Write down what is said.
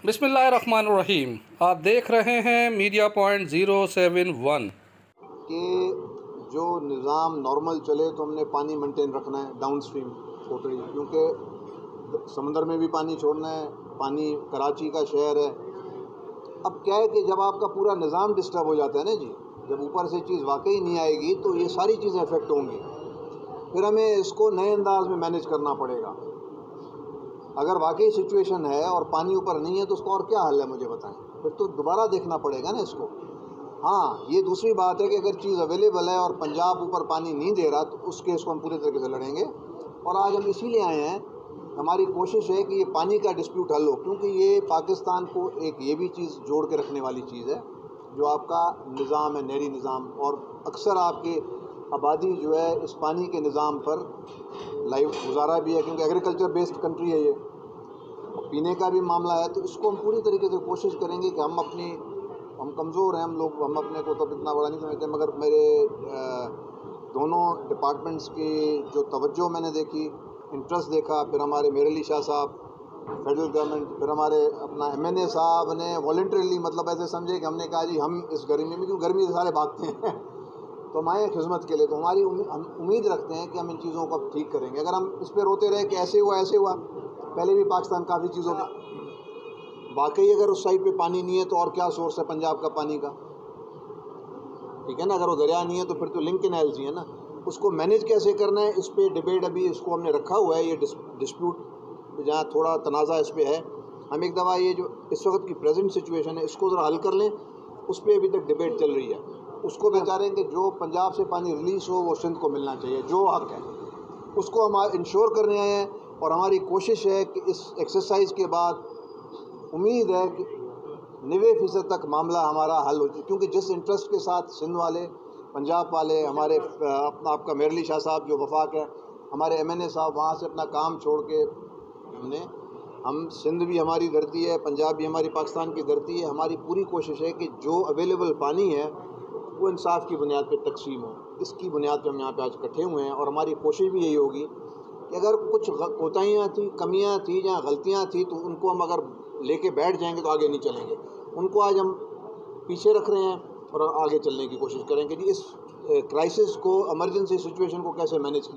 बिस्मिल्लाहिर्रहमानिर्रहीम। आप देख रहे हैं मीडिया पॉइंट 071 कि जो निज़ाम नॉर्मल चले तो हमने पानी मेंटेन रखना है डाउन स्ट्रीम कोटड़ी, क्योंकि समंदर में भी पानी छोड़ना है। पानी कराची का शहर है। अब क्या है कि जब आपका पूरा निज़ाम डिस्टर्ब हो जाता है ना जी, जब ऊपर से चीज़ वाकई नहीं आएगी तो ये सारी चीज़ें अफेक्ट होंगी। फिर हमें इसको नए अंदाज में मैनेज करना पड़ेगा। अगर वाकई सिचुएशन है और पानी ऊपर नहीं है तो उसका और क्या हल है मुझे बताएं। फिर तो दोबारा देखना पड़ेगा ना इसको। हाँ, ये दूसरी बात है कि अगर चीज़ अवेलेबल है और पंजाब ऊपर पानी नहीं दे रहा तो उस केस को हम पूरे तरीके से लड़ेंगे। और आज हम इसीलिए आए हैं, हमारी कोशिश है कि ये पानी का डिस्प्यूट हल हो, क्योंकि ये पाकिस्तान को एक ये भी चीज़ जोड़ के रखने वाली चीज़ है जो आपका निज़ाम है, नहरी निज़ाम। और अक्सर आपकी आबादी जो है इस पानी के निज़ाम पर लाइव गुजारा भी है, क्योंकि एग्रीकल्चर बेस्ड कंट्री है ये, और पीने का भी मामला है। तो इसको हम पूरी तरीके से कोशिश करेंगे कि हम कमज़ोर हैं, हम अपने को तो इतना बड़ा नहीं समझते, मगर मेरे दोनों डिपार्टमेंट्स की जो तवज्जो मैंने देखी, इंटरेस्ट देखा, फिर हमारे मेयर अली शाह साहब फेडरल गवर्नमेंट, फिर हमारे अपना MNA साहब ने वॉलंटरीली, मतलब ऐसे समझे कि हमने कहा जी हम इस गर्मी में, क्योंकि गर्मी से सारे भागते हैं तो हम आए खिदमत के लिए। तो हमारी हम उम्मीद रखते हैं कि हम इन चीज़ों को अब ठीक करेंगे। अगर हम इस पर रोते रहे कि ऐसे हुआ, पहले भी पाकिस्तान काफ़ी चीज़ों में वाकई अगर उस साइड पे पानी नहीं है तो और क्या सोर्स है पंजाब का पानी का, ठीक है ना। अगर वो दरिया नहीं है तो फिर तो लिंक कैनाल्स ही है ना। उसको मैनेज कैसे करना है, इस पर डिबेट अभी इसको हमने रखा हुआ है। ये डिस्प्यूट जहाँ थोड़ा तनाज़ा इस पर है, हम एक दफ़ा ये जो इस वक्त की प्रेजेंट सिचुएशन है इसको ज़रा हल कर लें। उस पर अभी तक डिबेट चल रही है। उसको बेचारें कि जो पंजाब से पानी रिलीज़ हो वो सिंध को मिलना चाहिए, जो हक है उसको हम इंश्योर करने आए हैं। और हमारी कोशिश है कि इस एक्सरसाइज के बाद उम्मीद है कि 90% तक मामला हमारा हल हो जाए, क्योंकि जिस इंटरेस्ट के साथ सिंध वाले, पंजाब वाले, हमारे अपना आपका मेयर अली शाह साहब जो वफाक है, हमारे MNA साहब वहाँ से अपना काम छोड़ के हम सिंध भी हमारी धरती है, पंजाब भी हमारी पाकिस्तान की धरती है। हमारी पूरी कोशिश है कि जो अवेलेबल पानी है वो इंसाफ की बुनियाद पर तकसीम हो। इसकी बुनियाद पर हम यहाँ पे आज इकट्ठे हुए हैं। और हमारी कोशिश भी यही होगी कि अगर कुछ कोताहियाँ थी, कमियाँ थी, या गलतियाँ थी तो उनको हम अगर लेके बैठ जाएंगे तो आगे नहीं चलेंगे। उनको आज हम पीछे रख रहे हैं और आगे चलने की कोशिश करेंगे कि इस क्राइसिस को, इमरजेंसी सिचुएशन को कैसे मैनेज किया।